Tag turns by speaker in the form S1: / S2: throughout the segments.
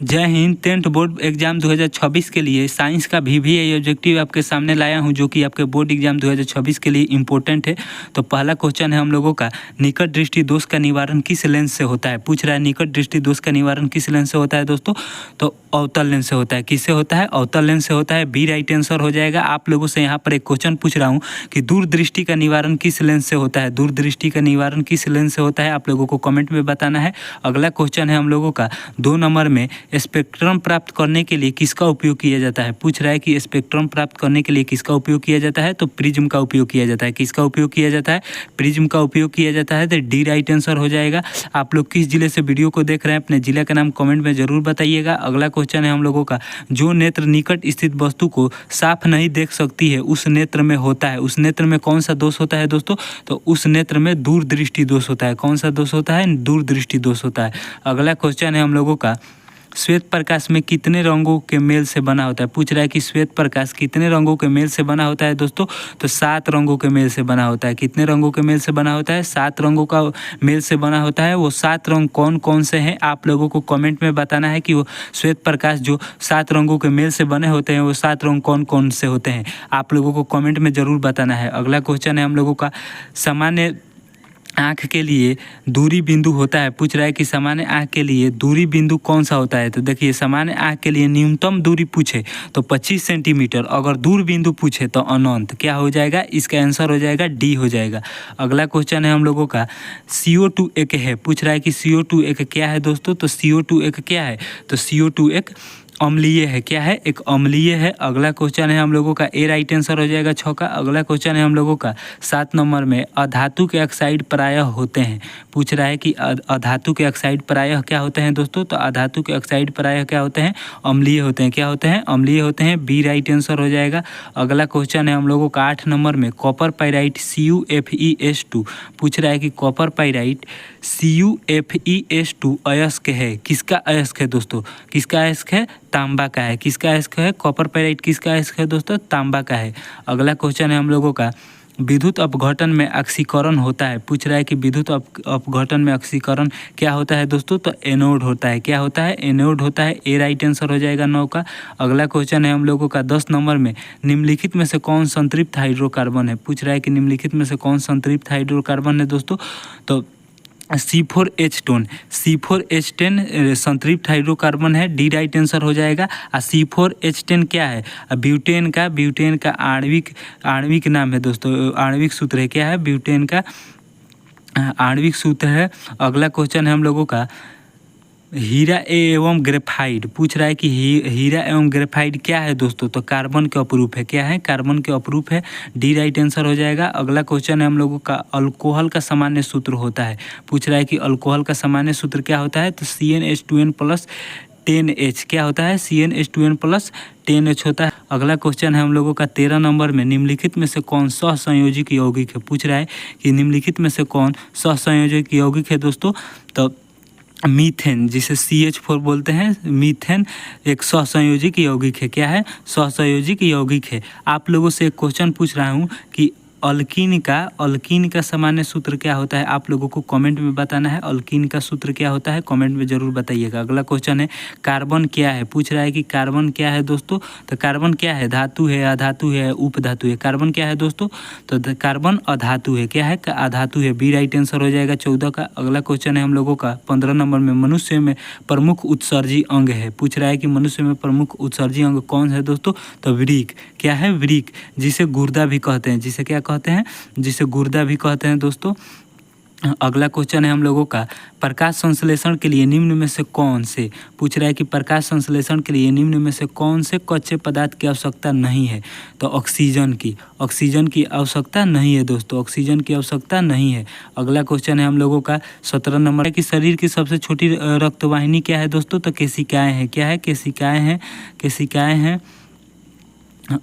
S1: जय Hind. 10th board exam 2026 के लिए साइंस का VVI ऑब्जेक्टिव आपके सामने लाया हूं, जो कि आपके बोर्ड एग्जाम 2026 के लिए इम्पोर्टेंट है। तो पहला क्वेश्चन है हम लोगों का, निकट दृष्टि दोष का निवारण किस लेंस से होता है। पूछ रहा है निकट दृष्टि दोष का निवारण किस लेंस से होता है दोस्तों। तो अवतल लेंस से होता है। किससे होता है? अवतल लेंस से होता है। बी राइट आंसर हो जाएगा। आप लोगों से यहाँ पर एक क्वेश्चन पूछ रहा हूँ कि दूरदृष्टि का निवारण किस लेंस से होता है। दूरदृष्टि का निवारण किस लेंस से होता है, आप लोगों को कमेंट में बताना है। अगला क्वेश्चन है हम लोगों का 2 नंबर में, स्पेक्ट्रम प्राप्त करने के लिए किसका उपयोग किया जाता है। पूछ रहा है कि स्पेक्ट्रम प्राप्त करने के लिए किसका उपयोग किया जाता है। तो प्रिज्म का उपयोग किया जाता है। किसका उपयोग किया जाता है? प्रिज्म का उपयोग किया जाता है। तो डी राइट आंसर हो जाएगा। आप लोग किस जिले से वीडियो को देख रहे हैं, अपने जिले का नाम कमेंट में जरूर बताइएगा। अगला क्वेश्चन है हम लोगों का, जो नेत्र निकट स्थित वस्तु को साफ नहीं देख सकती है उस नेत्र में होता है। उस नेत्र में कौन सा दोष होता है दोस्तों? तो उस नेत्र में दूरदृष्टि दोष होता है। कौन सा दोष होता है? दूरदृष्टि दोष होता है। अगला क्वेश्चन है हम लोगों का, श्वेत प्रकाश में कितने रंगों के मेल से बना होता है। पूछ रहा है कि श्वेत प्रकाश कितने रंगों के मेल से बना होता है दोस्तों। तो 7 रंगों के मेल से बना होता है। कितने रंगों के मेल से बना होता है? 7 रंगों का मेल से बना होता है। वो 7 रंग कौन कौन से हैं, आप लोगों को कमेंट में बताना है कि वो श्वेत प्रकाश जो 7 रंगों के मेल से बने होते हैं वो 7 रंग कौन कौन से होते हैं, आप लोगों को कमेंट में ज़रूर बताना है। अगला क्वेश्चन है हम लोगों का, सामान्य आँख के लिए दूरी बिंदु होता है। पूछ रहा है कि सामान्य आँख के लिए दूरी बिंदु कौन सा होता है। तो देखिए, सामान्य आँख के लिए न्यूनतम दूरी पूछे तो 25 सेंटीमीटर, अगर दूर बिंदु पूछे तो अनंत। क्या हो जाएगा? इसका आंसर हो जाएगा डी हो जाएगा। अगला क्वेश्चन है हम लोगों का, CO2 एक है। पूछ रहा है कि CO2 एक क्या है दोस्तों। तो CO2 एक क्या है? तो CO2 एक अम्लीय है। क्या है? एक अम्लीय है। अगला क्वेश्चन है हम लोगों का, ए राइट आंसर हो जाएगा 6 का। अगला क्वेश्चन है हम लोगों का 7 नंबर में, अधातु के ऑक्साइड प्रायः होते हैं। पूछ रहा है कि अधातु के ऑक्साइड प्रायः क्या होते हैं दोस्तों। तो अधातु के ऑक्साइड प्रायः क्या होते हैं? अम्लीय होते हैं। क्या होते हैं? अम्लीय होते हैं। बी राइट आंसर हो जाएगा। अगला क्वेश्चन है हम लोगों का 8 नंबर में, कॉपर पाइराइट CuFeS2। पूछ रहा है कि कॉपर पाइराइट CuFeS2 अयस्क है। किसका अयस्क है दोस्तों? किसका अयस्क है? तांबा का है। किसका अयस्क है? कॉपर पाइराइट किसका अयस्क है दोस्तों? तांबा का है। अगला क्वेश्चन है हम लोगों का, विद्युत अपघटन में ऑक्सीकरण होता है। पूछ रहा है कि विद्युत अपघटन में ऑक्सीकरण क्या होता है दोस्तों। तो एनोड होता है। क्या होता है? एनोड होता है। ए राइट आंसर हो जाएगा 9 का। अगला क्वेश्चन है हम लोगों का 10 नंबर में, निम्नलिखित में से कौन संतृप्त हाइड्रोकार्बन है। पूछ रहा है कि निम्नलिखित में से कौन संतृप्त हाइड्रोकार्बन है दोस्तों। तो C4H10 संतृप्त हाइड्रोकार्बन है। डी राइट आंसर हो जाएगा। C4H10 क्या है? ब्यूटेन का आणविक नाम है दोस्तों, आणविक सूत्र है। क्या है? ब्यूटेन का आणविक सूत्र है। अगला क्वेश्चन है हम लोगों का, हीरा एवं ग्रेफाइट। पूछ रहा है कि हीरा एवं ग्रेफाइट क्या है दोस्तों। तो कार्बन के अपरूप है। क्या है? कार्बन के अपरूप है। डी राइट आंसर हो जाएगा। अगला क्वेश्चन है हम लोगों का, अल्कोहल का सामान्य सूत्र होता है। पूछ रहा है कि अल्कोहल का सामान्य सूत्र क्या होता है। तो CnH2n+10H। क्या होता है? CnH2n+10H होता है। अगला क्वेश्चन है हम लोगों का 13 नंबर में, निम्नलिखित में से कौन सहसंयोजक यौगिक है। पूछ रहा है कि निम्नलिखित में से कौन सहसंयोजक यौगिक है दोस्तों। तो मीथेन, जिसे CH4 बोलते हैं, मीथेन एक सहसंयोजक यौगिक है। क्या है? सहसंयोजक यौगिक है। आप लोगों से एक क्वेश्चन पूछ रहा हूँ कि अल्कीन का सामान्य सूत्र क्या होता है, आप लोगों को कमेंट में बताना है। अल्कीन का सूत्र क्या होता है, कमेंट में ज़रूर बताइएगा। अगला क्वेश्चन है, कार्बन क्या है। पूछ रहा है कि कार्बन क्या है दोस्तों। तो कार्बन क्या है? धातु है, अधातु है, उपधातु है। कार्बन क्या है दोस्तों। तो कार्बन अधातु है। क्या है? अधातु है। बी राइट आंसर हो जाएगा 14 का। अगला क्वेश्चन है हम लोगों का 15 नंबर में, मनुष्य में प्रमुख उत्सर्जी अंग है। पूछ रहा है कि मनुष्य में प्रमुख उत्सर्जी अंग कौन है दोस्तों। तो वृक्क। क्या है? वृक्क, जिसे गुर्दा भी कहते हैं। जिसे क्या कहते हैं? जिसे गुर्दा भी कहते हैं दोस्तों। अगला क्वेश्चन है हम लोगों का, प्रकाश संश्लेषण के लिए निम्न में से कौन से। पूछ रहा है कि प्रकाश संश्लेषण के लिए निम्न में से कौन से कच्चे पदार्थ की आवश्यकता नहीं है। तो ऑक्सीजन की आवश्यकता नहीं है दोस्तों। ऑक्सीजन की आवश्यकता नहीं है। अगला क्वेश्चन है हम लोगों का 17 नंबर कि शरीर की सबसे छोटी रक्तवाहिनी क्या है दोस्तों। तो केशिकाएँ हैं। क्या है? केशिकाएँ हैं।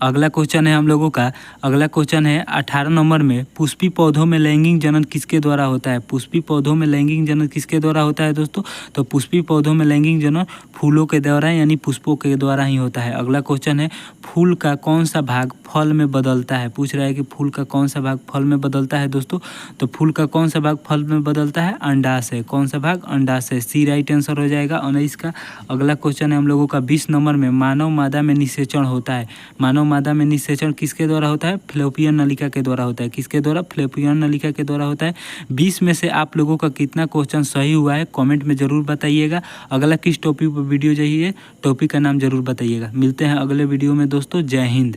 S1: अगला क्वेश्चन है हम लोगों का, अगला क्वेश्चन है 18 नंबर में, पुष्पी पौधों में लैंगिक जनन किसके द्वारा होता है? पुष्पी पौधों में लैंगिक जनन किसके द्वारा होता है दोस्तों? तो पुष्पी पौधों में लैंगिक जनन फूलों के द्वारा यानी पुष्पों के द्वारा ही होता है। अगला क्वेश्चन है, फूल का कौन सा भाग फल में बदलता है? पूछ रहा है कि फूल का कौन सा भाग फल में बदलता है दोस्तों? तो फूल का कौन सा भाग फल में बदलता है? अंडाशय। कौन सा भाग? अंडाशय। सी राइट आंसर हो जाएगा 19 का। अगला क्वेश्चन है हम लोगों का 20 नंबर में, मानव मादा में निषेचन होता है। मानव मादा में निषेचन किसके द्वारा होता है? फ्लोपियन नलिका के द्वारा होता है। किसके द्वारा? फ्लोपियन नलिका के द्वारा होता है। 20 में से आप लोगों का कितना क्वेश्चन सही हुआ है कमेंट में ज़रूर बताइएगा। अगला किस टॉपिक पर वीडियो चाहिए, टॉपिक का नाम ज़रूर बताइएगा। मिलते हैं अगले वीडियो में दोस्तों। जय हिंद।